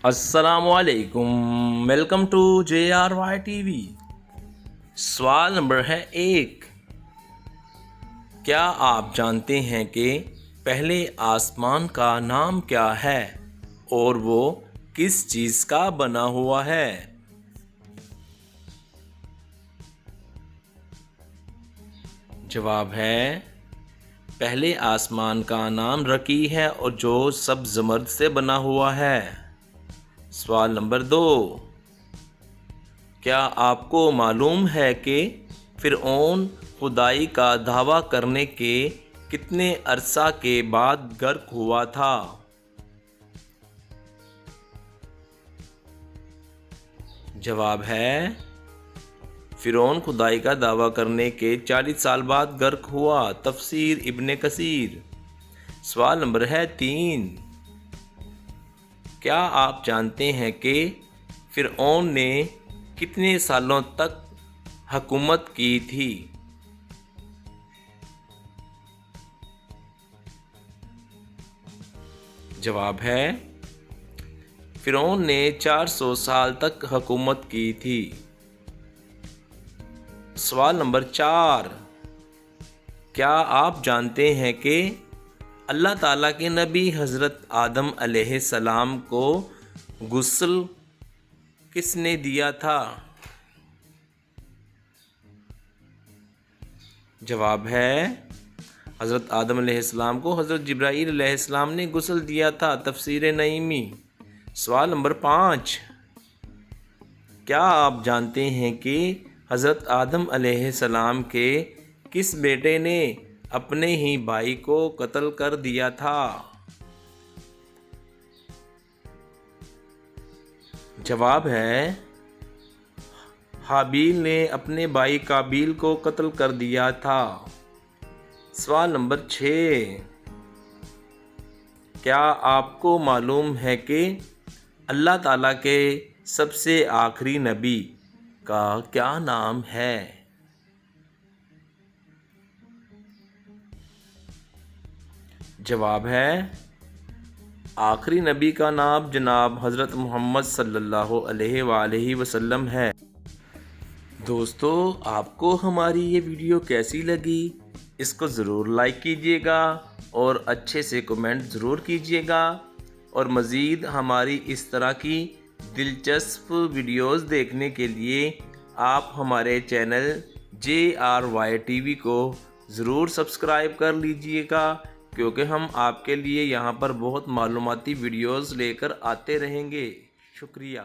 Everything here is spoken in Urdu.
السلام علیکم، ویلکم ٹو JRY TV۔ سوال نمبر ہے 1۔ کیا آپ جانتے ہیں کہ پہلے آسمان کا نام کیا ہے اور وہ کس چیز کا بنا ہوا ہے؟ جواب ہے پہلے آسمان کا نام رقی ہے اور جو سبز زمرد سے بنا ہوا ہے۔ سوال نمبر 2۔ کیا آپ کو معلوم ہے کہ فرعون خدائی کا دعویٰ کرنے کے کتنے عرصہ کے بعد غرق ہوا تھا؟ جواب ہے فرعون خدائی کا دعویٰ کرنے کے 40 سال بعد غرق ہوا۔ تفسیر ابن کثیر۔ سوال نمبر ہے 3۔ کیا آپ جانتے ہیں کہ فرعون نے کتنے سالوں تک حکومت کی تھی؟ جواب ہے فرعون نے 400 سال تک حکومت کی تھی۔ سوال نمبر 4۔ کیا آپ جانتے ہیں کہ اللہ تعالیٰ کے نبی حضرت آدم علیہ السلام کو غسل کس نے دیا تھا؟ جواب ہے حضرت آدم علیہ السلام کو حضرت جبرائیل علیہ السلام نے غسل دیا تھا۔ تفسیر نعیمی۔ سوال نمبر 5۔ کیا آپ جانتے ہیں کہ حضرت آدم علیہ السلام کے کس بیٹے نے اپنے ہی بھائی کو قتل کر دیا تھا؟ جواب ہے حابیل نے اپنے بھائی قابیل کو قتل کر دیا تھا۔ سوال نمبر 6۔ کیا آپ کو معلوم ہے کہ اللہ تعالیٰ کے سب سے آخری نبی کا کیا نام ہے؟ جواب ہے آخری نبی کا نام جناب حضرت محمد صلی اللہ علیہ وآلہ وسلم ہے۔ دوستو، آپ کو ہماری یہ ویڈیو کیسی لگی؟ اس کو ضرور لائک کیجیے گا اور اچھے سے کمنٹ ضرور کیجیے گا، اور مزید ہماری اس طرح کی دلچسپ ویڈیوز دیکھنے کے لیے آپ ہمارے چینل JRY TV کو ضرور سبسکرائب کر لیجیے گا، کیونکہ ہم آپ کے لیے یہاں پر بہت معلوماتی ویڈیوز لے کر آتے رہیں گے۔ شکریہ۔